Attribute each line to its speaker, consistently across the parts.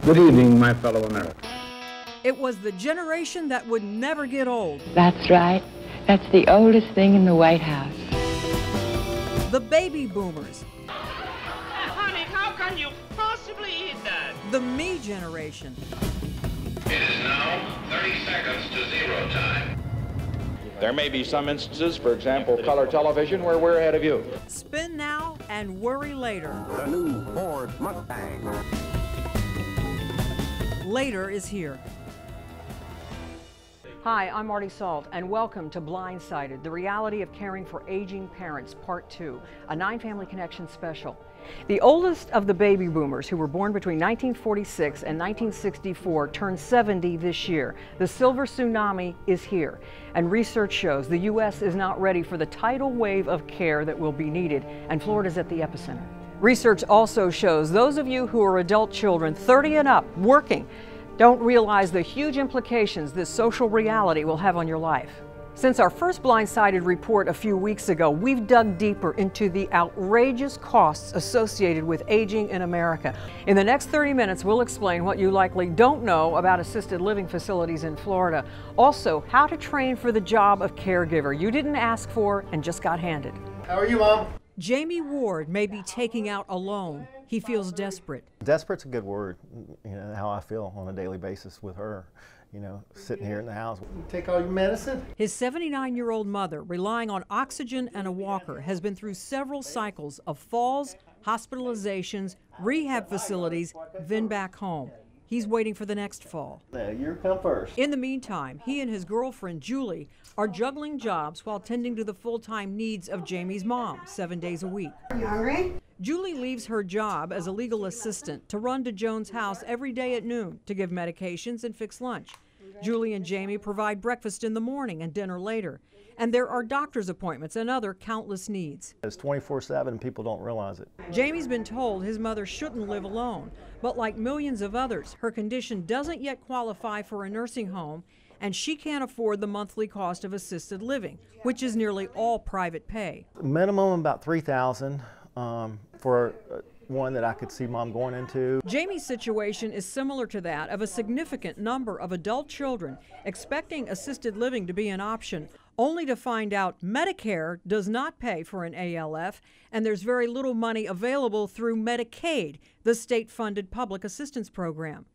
Speaker 1: Good evening, my fellow Americans.
Speaker 2: It was the generation that would never get old.
Speaker 3: That's right. That's the oldest thing in the White House.
Speaker 2: The baby boomers.
Speaker 4: Honey, how can you possibly eat that?
Speaker 2: The me generation.
Speaker 5: It is now 30 seconds to zero time.
Speaker 6: There may be some instances, for example, color television, where we're ahead of you.
Speaker 2: Spin now and worry later.
Speaker 7: The new Ford Mustang.
Speaker 2: Later is here. Hi, I'm Martie Salt, and welcome to Blindsided, the reality of caring for aging parents, Part 2, a 9-family connection special. The oldest of the baby boomers, who were born between 1946 and 1964, turned 70 this year. The silver tsunami is here, and research shows the U.S. is not ready for the tidal wave of care that will be needed, and Florida's at the epicenter. Research also shows those of you who are adult children, 30 and up, working, don't realize the huge implications this social reality will have on your life. Since our first Blindsided report a few weeks ago, we've dug deeper into the outrageous costs associated with aging in America. In the next 30 minutes, we'll explain what you likely don't know about assisted living facilities in Florida. Also, how to train for the job of caregiver you didn't ask for and just got handed.
Speaker 8: How are you, Mom?
Speaker 2: Jamie Ward may be taking out a loan. He feels desperate.
Speaker 8: Desperate's a good word, you know, how I feel on a daily basis with her, you know, sitting here in the house. You take all your medicine?
Speaker 2: His 79-year-old mother, relying on oxygen and a walker, has been through several cycles of falls, hospitalizations, rehab facilities, then back home. He's waiting for the next fall.
Speaker 8: Yeah, you come first.
Speaker 2: In the meantime, he and his girlfriend, Julie, are juggling jobs while tending to the full-time needs of Jamie's mom, 7 days a week.
Speaker 9: Are you hungry?
Speaker 2: Julie leaves her job as a legal assistant to run to Joan's house every day at noon to give medications and fix lunch. Julie and Jamie provide breakfast in the morning and dinner later. And there are doctor's appointments and other countless needs.
Speaker 8: It's 24/7, people don't realize it.
Speaker 2: Jamie's been told his mother shouldn't live alone, but like millions of others, her condition doesn't yet qualify for a nursing home, and she can't afford the monthly cost of assisted living, which is nearly all private pay.
Speaker 8: Minimum about $3,000 for one that I could see Mom going into.
Speaker 2: Jamie's situation is similar to that of a significant number of adult children expecting assisted living to be an option, only to find out Medicare does not pay for an ALF, and there's very little money available through Medicaid, the state-funded public assistance program.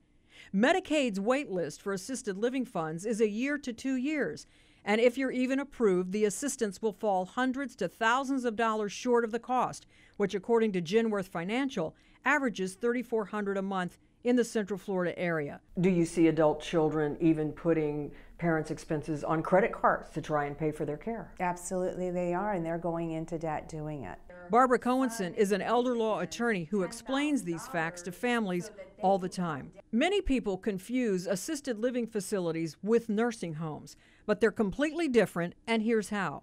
Speaker 2: Medicaid's wait list for assisted living funds is a year to 2 years, and if you're even approved, the assistance will fall hundreds to thousands of dollars short of the cost, which, according to Genworth Financial, averages $3,400 a month in the Central Florida area. Do you see adult children even putting parents' expenses on credit cards to try and pay for their care?
Speaker 9: Absolutely they are, and they're going into debt doing it.
Speaker 2: Barbara Cohenson is an elder law attorney who explains these facts to families all the time. Many people confuse assisted living facilities with nursing homes, but they're completely different, and here's how.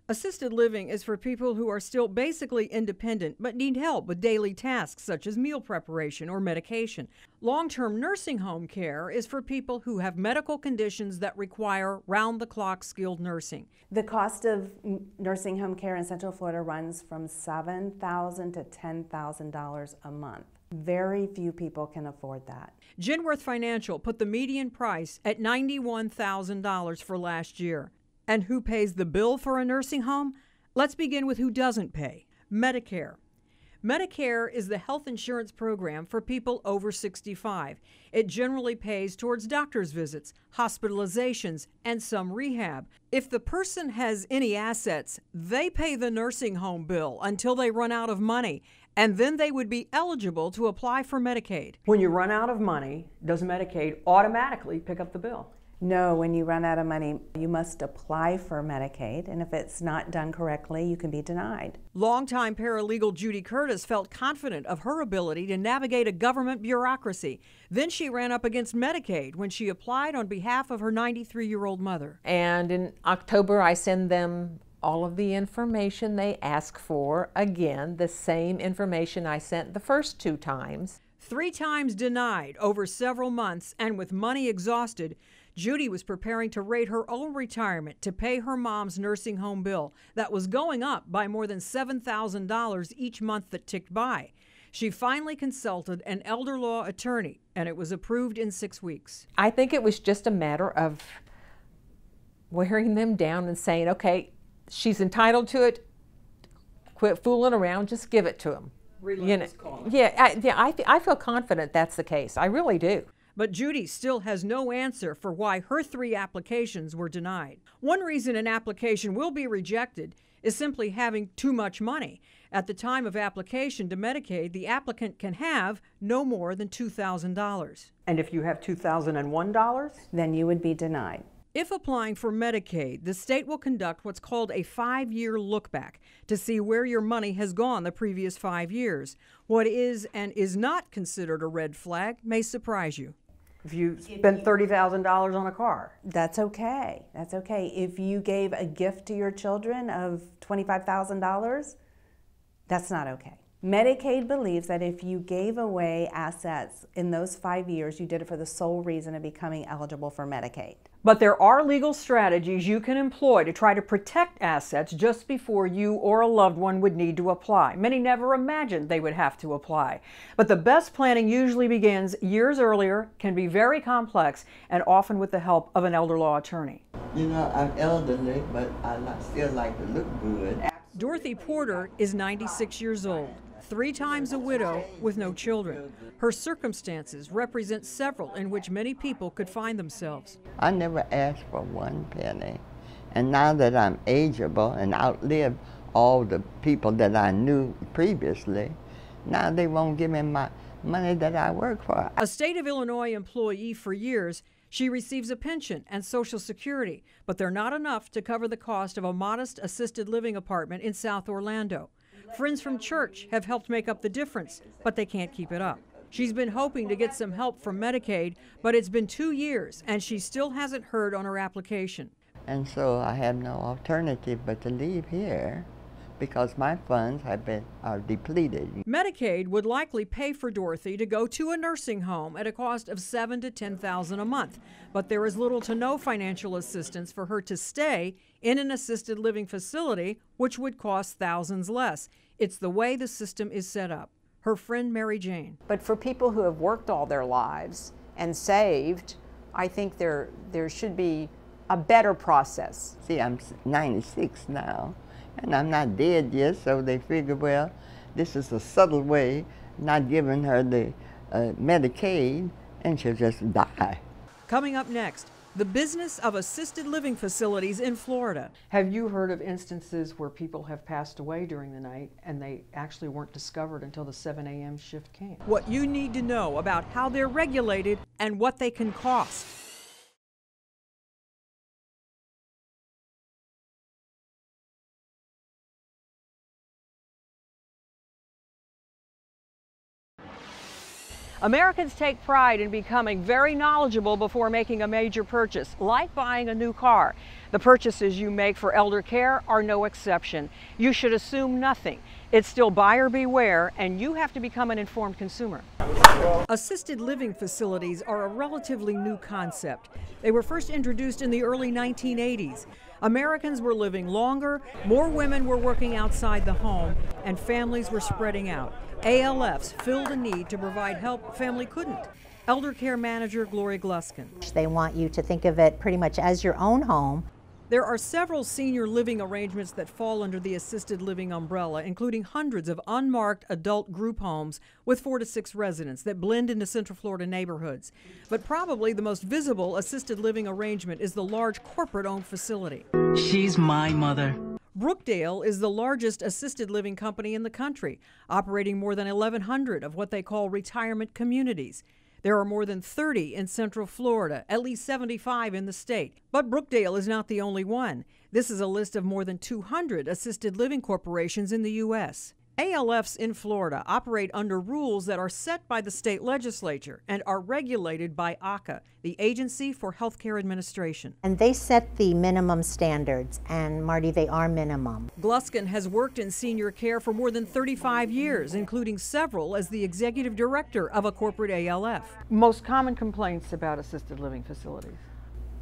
Speaker 2: Assisted living is for people who are still basically independent but need help with daily tasks such as meal preparation or medication. Long-term nursing home care is for people who have medical conditions that require round-the-clock skilled nursing.
Speaker 9: The cost of nursing home care in Central Florida runs from $7,000 to $10,000 a month. Very few people can afford that.
Speaker 2: Genworth Financial put the median price at $91,000 for last year. And who pays the bill for a nursing home? Let's begin with who doesn't pay. Medicare. Medicare is the health insurance program for people over 65. It generally pays towards doctor's visits, hospitalizations, and some rehab. If the person has any assets, they pay the nursing home bill until they run out of money, and then they would be eligible to apply for Medicaid. When you run out of money, does Medicaid automatically pick up the bill?
Speaker 9: No, when you run out of money, you must apply for Medicaid, and if it's not done correctly, you can be denied.
Speaker 2: Longtime paralegal Judy Curtis felt confident of her ability to navigate a government bureaucracy. Then she ran up against Medicaid when she applied on behalf of her 93-year-old mother.
Speaker 10: And in October, I send them all of the information they ask for. Again, the same information I sent the first 2 times.
Speaker 2: 3 times denied over several months, and with money exhausted, Judy was preparing to raid her own retirement to pay her mom's nursing home bill that was going up by more than $7,000 each month that ticked by. She finally consulted an elder law attorney, and it was approved in 6 weeks.
Speaker 10: I think it was just a matter of wearing them down and saying, okay, she's entitled to it, quit fooling around, just give it to them. I feel confident that's the case. I really do.
Speaker 2: But Judy still has no answer for why her 3 applications were denied. One reason an application will be rejected is simply having too much money. At the time of application to Medicaid, the applicant can have no more than $2,000. And if you have $2,001,
Speaker 9: then you would be denied.
Speaker 2: If applying for Medicaid, the state will conduct what's called a 5-year look-back to see where your money has gone the previous 5 years. What is and is not considered a red flag may surprise you. If you spent $30,000 on a car.
Speaker 9: That's okay. That's okay. If you gave a gift to your children of $25,000, that's not okay. Medicaid believes that if you gave away assets in those 5 years, you did it for the sole reason of becoming eligible for Medicaid.
Speaker 2: But there are legal strategies you can employ to try to protect assets just before you or a loved one would need to apply. Many never imagined they would have to apply. But the best planning usually begins years earlier, can be very complex, and often with the help of an elder law attorney.
Speaker 11: You know, I'm elderly, but I still like to look good.
Speaker 2: Dorothy Porter is 96 years old, 3 times a widow with no children. Her circumstances represent several in which many people could find themselves.
Speaker 11: I never asked for 1 penny. And now that I'm ageable and outlived all the people that I knew previously, now they won't give me my money that I work for.
Speaker 2: A state of Illinois employee for years, she receives a pension and Social Security, but they're not enough to cover the cost of a modest assisted living apartment in South Orlando. Friends from church have helped make up the difference, but they can't keep it up. She's been hoping to get some help from Medicaid, but it's been 2 years, and she still hasn't heard on her application.
Speaker 11: And so I have no alternative but to leave here because my funds are depleted.
Speaker 2: Medicaid would likely pay for Dorothy to go to a nursing home at a cost of $7,000 to $10,000 a month, but there is little to no financial assistance for her to stay in an assisted living facility, which would cost thousands less. It's the way the system is set up. Her friend Mary Jane.
Speaker 12: But for people who have worked all their lives and saved, I think there should be a better process.
Speaker 11: See, I'm 96 now, and I'm not dead yet, so they figure, well, this is a subtle way, not giving her the Medicaid, and she'll just die.
Speaker 2: Coming up next, the business of assisted living facilities in Florida. Have you heard of instances where people have passed away during the night and they actually weren't discovered until the 7 a.m. shift came? What you need to know about how they're regulated and what they can cost. Americans take pride in becoming very knowledgeable before making a major purchase, like buying a new car. The purchases you make for elder care are no exception. You should assume nothing. It's still buyer beware, and you have to become an informed consumer. Assisted living facilities are a relatively new concept. They were first introduced in the early 1980s. Americans were living longer, more women were working outside the home, and families were spreading out. ALFs filled a need to provide help a family couldn't. Elder care manager Gloria Gluskin.
Speaker 13: They want you to think of it pretty much as your own home.
Speaker 2: There are several senior living arrangements that fall under the assisted living umbrella, including hundreds of unmarked adult group homes with 4 to 6 residents that blend into Central Florida neighborhoods. But probably the most visible assisted living arrangement is the large corporate-owned facility.
Speaker 14: She's my mother.
Speaker 2: Brookdale is the largest assisted living company in the country, operating more than 1,100 of what they call retirement communities. There are more than 30 in Central Florida, at least 75 in the state. But Brookdale is not the only one. This is a list of more than 200 assisted living corporations in the U.S. ALFs in Florida operate under rules that are set by the state legislature and are regulated by ACA, the Agency for Healthcare Administration.
Speaker 13: And they set the minimum standards, and Marty, they are minimum.
Speaker 2: Gluskin has worked in senior care for more than 35 years, including several as the executive director of a corporate ALF. Most common complaints about assisted living facilities?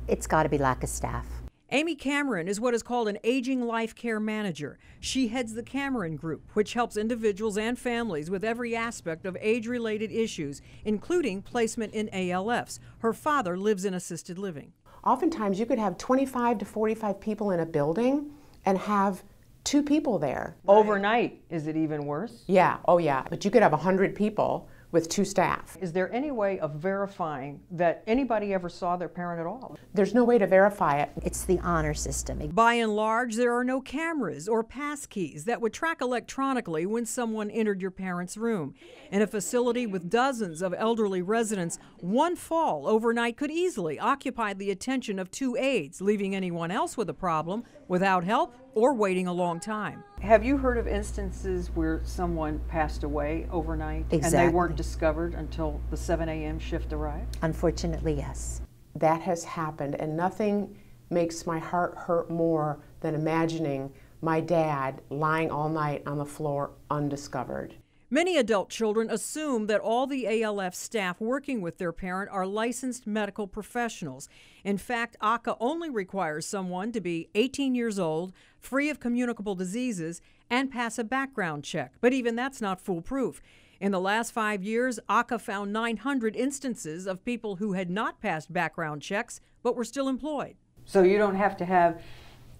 Speaker 13: It's got to be lack of staff.
Speaker 2: Amy Cameron is what is called an aging life care manager. She heads the Cameron Group, which helps individuals and families with every aspect of age-related issues, including placement in ALFs. Her father lives in assisted living.
Speaker 15: Oftentimes you could have 25 to 45 people in a building and have 2 people there.
Speaker 2: Overnight, is it even worse?
Speaker 15: Yeah, oh yeah, but you could have 100 people with 2 staff.
Speaker 2: Is there any way of verifying that anybody ever saw their parent at all?
Speaker 15: There's no way to verify it.
Speaker 13: It's the honor system.
Speaker 2: By and large, there are no cameras or pass keys that would track electronically when someone entered your parent's room. In a facility with dozens of elderly residents, one fall overnight could easily occupy the attention of 2 aides, leaving anyone else with a problem without help or waiting a long time. Have you heard of instances where someone passed away overnight and they weren't discovered until the 7 a.m. shift arrived?
Speaker 13: Unfortunately, yes.
Speaker 15: That has happened, and nothing makes my heart hurt more than imagining my dad lying all night on the floor undiscovered.
Speaker 2: Many adult children assume that all the ALF staff working with their parent are licensed medical professionals. In fact, ACA only requires someone to be 18 years old, free of communicable diseases, and pass a background check. But even that's not foolproof. In the last 5 years, ACA found 900 instances of people who had not passed background checks but were still employed. So you don't have to have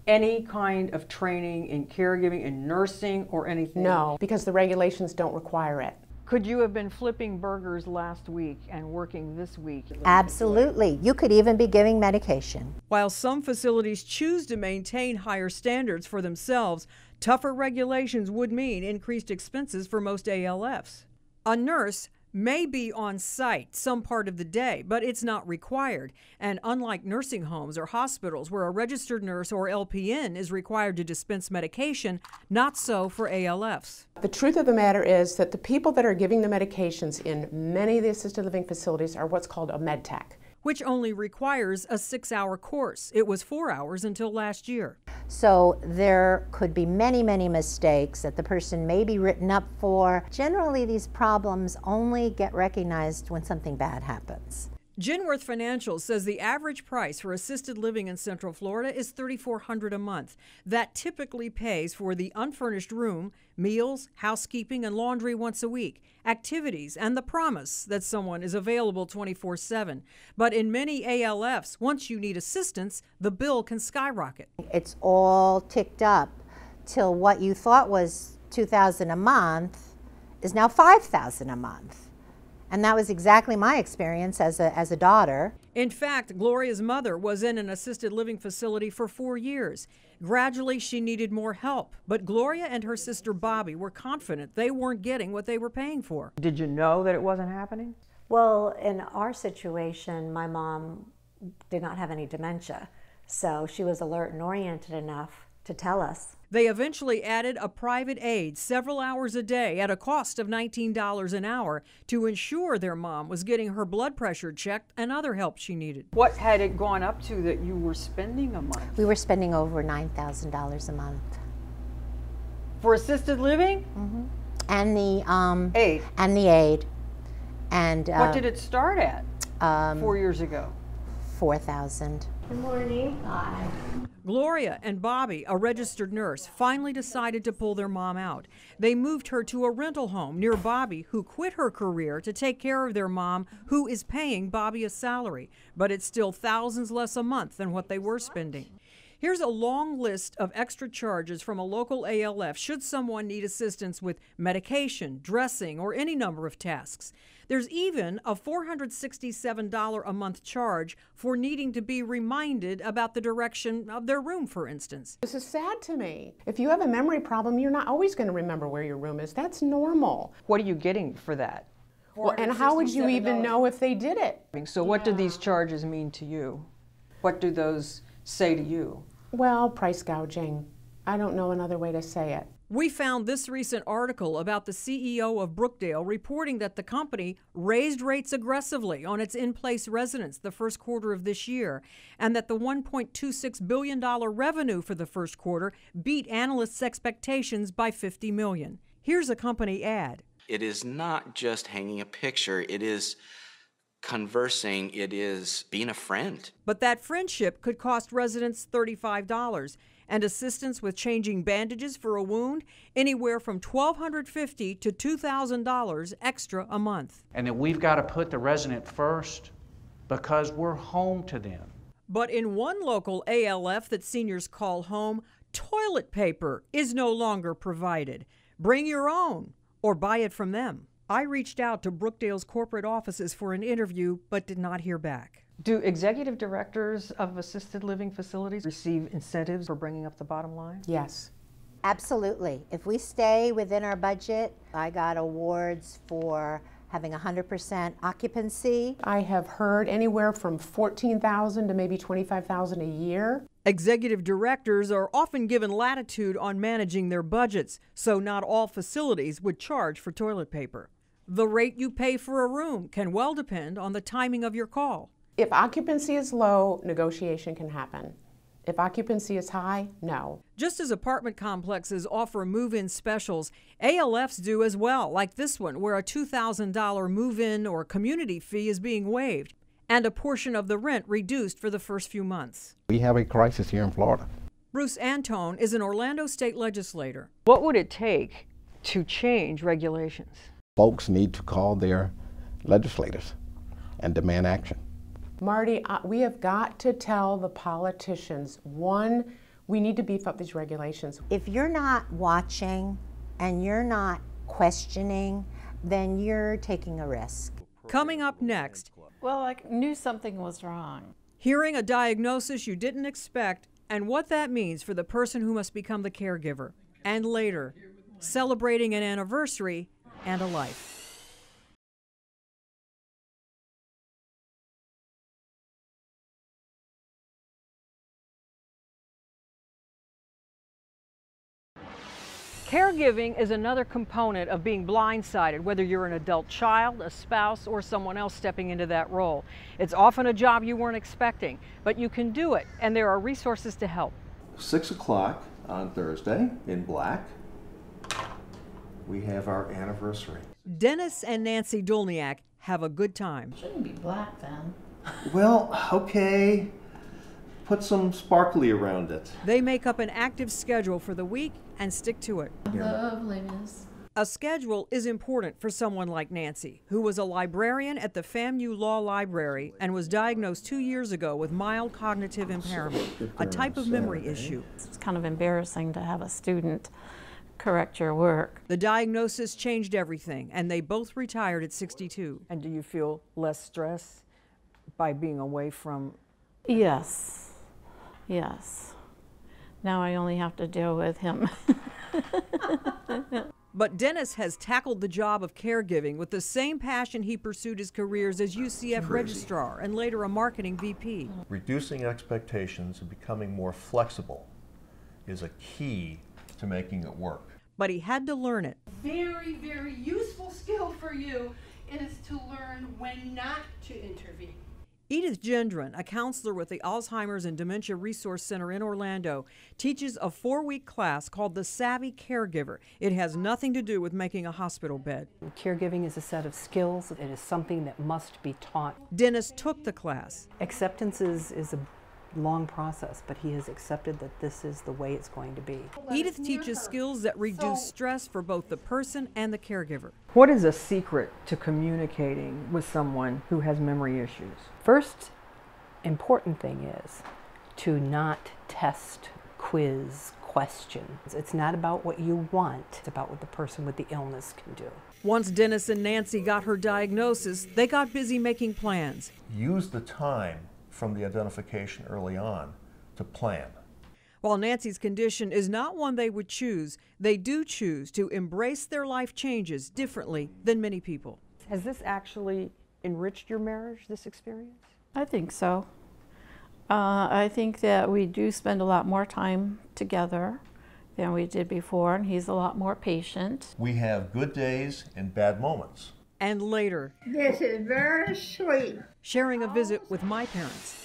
Speaker 2: any kind of training in caregiving, in nursing, or anything?
Speaker 15: No, because the regulations don't require it.
Speaker 2: Could you have been flipping burgers last week and working this week?
Speaker 13: Absolutely. You could even be giving medication.
Speaker 2: While some facilities choose to maintain higher standards for themselves, tougher regulations would mean increased expenses for most ALFs. A nurse may be on site some part of the day, but it's not required. And unlike nursing homes or hospitals where a registered nurse or LPN is required to dispense medication, not so for ALFs.
Speaker 15: The truth of the matter is that the people that are giving the medications in many of the assisted living facilities are what's called a med tech,
Speaker 2: which only requires a 6-hour course. It was 4 hours until last year.
Speaker 13: So there could be many, many mistakes that the person may be written up for. Generally, these problems only get recognized when something bad happens.
Speaker 2: Genworth Financial says the average price for assisted living in Central Florida is $3,400 a month. That typically pays for the unfurnished room, meals, housekeeping, and laundry once a week, activities, and the promise that someone is available 24/7. But in many ALFs, once you need assistance, the bill can skyrocket.
Speaker 13: It's all ticked up till what you thought was $2,000 a month is now $5,000 a month. And that was exactly my experience as a daughter.
Speaker 2: In fact, Gloria's mother was in an assisted living facility for 4 years. Gradually, she needed more help, but Gloria and her sister Bobby were confident they weren't getting what they were paying for. Did you know that it wasn't happening?
Speaker 16: Well, in our situation, my mom did not have any dementia, so she was alert and oriented enough to tell us.
Speaker 2: They eventually added a private aide several hours a day at a cost of $19 an hour to ensure their mom was getting her blood pressure checked and other help she needed. What had it gone up to that you were spending a month?
Speaker 13: We were spending over $9,000 a month.
Speaker 2: For assisted living?
Speaker 13: Mm-hmm. And the
Speaker 2: aid.
Speaker 13: And the aid. And
Speaker 2: what did it start at 4 years ago?
Speaker 13: $4,000.
Speaker 16: Good morning. Hi.
Speaker 2: Gloria and Bobby, a registered nurse, finally decided to pull their mom out. They moved her to a rental home near Bobby, who quit her career to take care of their mom, who is paying Bobby a salary, but it's still thousands less a month than what they were spending. Here's a long list of extra charges from a local ALF should someone need assistance with medication, dressing, or any number of tasks. There's even a $467 a month charge for needing to be reminded about the direction of their room, for instance.
Speaker 15: This is sad to me. If you have a memory problem, you're not always going to remember where your room is. That's normal.
Speaker 2: What are you getting for that?
Speaker 15: Well, and how would you even know if they did it?
Speaker 2: So what do these charges mean to you? What do those say to you?
Speaker 15: Well, price gouging. I don't know another way to say it.
Speaker 2: We found this recent article about the CEO of Brookdale reporting that the company raised rates aggressively on its in-place residents the first quarter of this year, and that the $1.26 billion revenue for the first quarter beat analysts' expectations by $50 million. Here's a company ad.
Speaker 17: It is not just hanging a picture. It is conversing, it is being a friend.
Speaker 2: But that friendship could cost residents $35 and assistance with changing bandages for a wound anywhere from $1,250 to $2,000 extra a month.
Speaker 18: And that we've got to put the resident first because we're home to them.
Speaker 2: But in one local ALF that seniors call home, toilet paper is no longer provided. Bring your own or buy it from them. I reached out to Brookdale's corporate offices for an interview, but did not hear back. Do executive directors of assisted living facilities receive incentives for bringing up the bottom line?
Speaker 15: Yes.
Speaker 13: Absolutely. If we stay within our budget, I got awards for having 100% occupancy.
Speaker 15: I have heard anywhere from $14,000 to maybe $25,000 a year.
Speaker 2: Executive directors are often given latitude on managing their budgets, so not all facilities would charge for toilet paper. The rate you pay for a room can well depend on the timing of your call.
Speaker 15: If occupancy is low, negotiation can happen. If occupancy is high, no.
Speaker 2: Just as apartment complexes offer move-in specials, ALFs do as well, like this one, where a $2,000 move-in or community fee is being waived and a portion of the rent reduced for the first few months.
Speaker 19: We have a crisis here in Florida.
Speaker 2: Bruce Antone is an Orlando state legislator. What would it take to change regulations?
Speaker 19: Folks need to call their legislators and demand action.
Speaker 15: Marty, we have got to tell the politicians, one, we need to beef up these regulations.
Speaker 13: If you're not watching and you're not questioning, then you're taking a risk.
Speaker 2: Coming up next.
Speaker 20: Well, I knew something was wrong.
Speaker 2: Hearing a diagnosis you didn't expect and what that means for the person who must become the caregiver. And later, celebrating an anniversary and a life. Caregiving is another component of being blindsided, whether you're an adult child, a spouse, or someone else stepping into that role. It's often a job you weren't expecting, but you can do it, and there are resources to help.
Speaker 21: 6 o'clock on Thursday in black, we have our anniversary.
Speaker 2: Dennis and Nancy Dolniak have a good time.
Speaker 20: Shouldn't be black then.
Speaker 21: Well, okay. Put some sparkly around it.
Speaker 2: They make up an active schedule for the week and stick to it.
Speaker 20: Loveliness.
Speaker 2: A schedule is important for someone like Nancy, who was a librarian at the FAMU Law Library and was diagnosed 2 years ago with mild cognitive impairment, a type of memory issue.
Speaker 20: It's kind of embarrassing to have a student correct your work.
Speaker 2: The diagnosis changed everything, and they both retired at 62. And do you feel less stress by being away from?
Speaker 20: Yes. Yes. Now I only have to deal with him.
Speaker 2: But Dennis has tackled the job of caregiving with the same passion he pursued his careers as UCF registrar and later a marketing VP.
Speaker 22: Reducing expectations and becoming more flexible is a key to making it work.
Speaker 2: But he had to learn it.
Speaker 4: Very, very useful skill for you is to learn when not to intervene.
Speaker 2: Edith Gendron, a counselor with the Alzheimer's and Dementia Resource Center in Orlando, teaches a 4-week class called The Savvy Caregiver. It has nothing to do with making a hospital bed.
Speaker 23: Caregiving is a set of skills. It is something that must be taught.
Speaker 2: Dennis took the class.
Speaker 23: Acceptance is a long process, but he has accepted that this is the way it's going to be.
Speaker 2: Edith teaches skills that reduce stress for both the person and the caregiver. What is a secret to communicating with someone who has memory issues?
Speaker 23: First important thing is to not test, quiz, question. It's not about what you want, it's about what the person with the illness can do.
Speaker 2: Once Dennis and Nancy got her diagnosis, they got busy making plans.
Speaker 22: Use the time from the identification early on to plan.
Speaker 2: While Nancy's condition is not one they would choose, they do choose to embrace their life changes differently than many people. Has this actually enriched your marriage, this experience?
Speaker 20: I think so. I think that we do spend a lot more time together than we did before, and he's a lot more patient.
Speaker 22: We have good days and bad moments.
Speaker 2: And later,
Speaker 24: this is very sweet.
Speaker 2: Sharing a visit with my parents.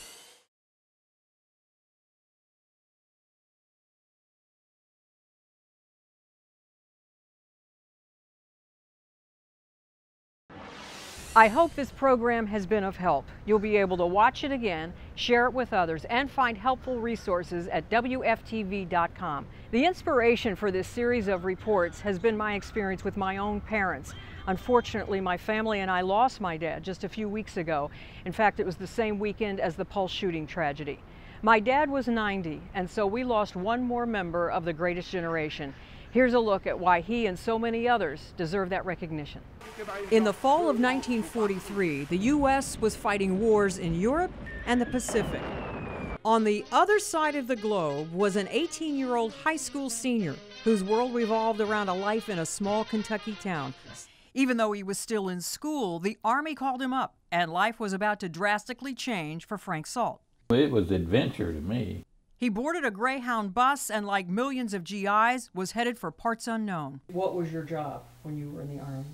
Speaker 2: I hope this program has been of help. You'll be able to watch it again, share it with others, and find helpful resources at WFTV.com. The inspiration for this series of reports has been my experience with my own parents. Unfortunately, my family and I lost my dad just a few weeks ago. In fact, it was the same weekend as the Pulse shooting tragedy. My dad was 90, and so we lost one more member of the greatest generation. Here's a look at why he and so many others deserve that recognition. In the fall of 1943, the U.S. was fighting wars in Europe and the Pacific. On the other side of the globe was an 18-year-old high school senior whose world revolved around a life in a small Kentucky town. Even though he was still in school, the Army called him up, and life was about to drastically change for Frank Salt.
Speaker 1: It was adventure to me.
Speaker 2: He boarded a Greyhound bus and, like millions of GIs, was headed for parts unknown. What was your job when you were in the Army?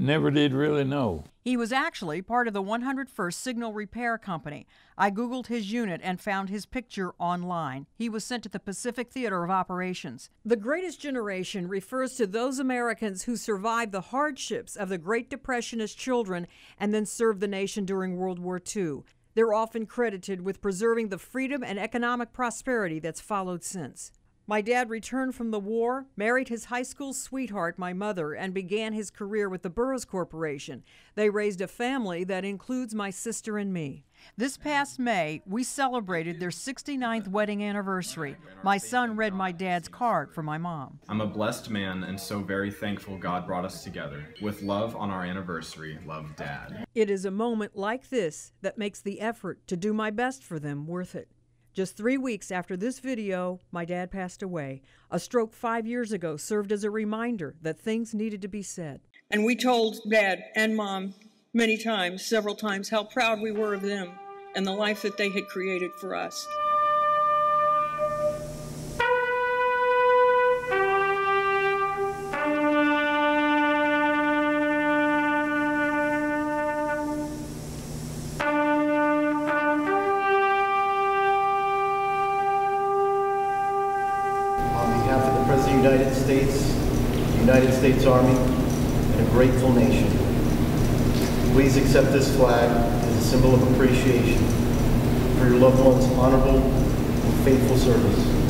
Speaker 1: Never did really know.
Speaker 2: He was actually part of the 101st Signal Repair Company. I Googled his unit and found his picture online. He was sent to the Pacific Theater of Operations. The Greatest Generation refers to those Americans who survived the hardships of the Great Depression as children and then served the nation during World War II. They're often credited with preserving the freedom and economic prosperity that's followed since. My dad returned from the war, married his high school sweetheart, my mother, and began his career with the Burroughs Corporation. They raised a family that includes my sister and me. This past May, we celebrated their 69th wedding anniversary. My son read my dad's card for my mom.
Speaker 3: I'm a blessed man and so very thankful God brought us together. With love on our anniversary, love, Dad.
Speaker 2: It is a moment like this that makes the effort to do my best for them worth it. Just 3 weeks after this video, my dad passed away. A stroke 5 years ago served as a reminder that things needed to be said. And we told Dad and Mom many times, several times, how proud we were of them and the life that they had created for us.
Speaker 5: United States, the United States Army, and a grateful nation. Please accept this flag as a symbol of appreciation for your loved one's honorable and faithful service.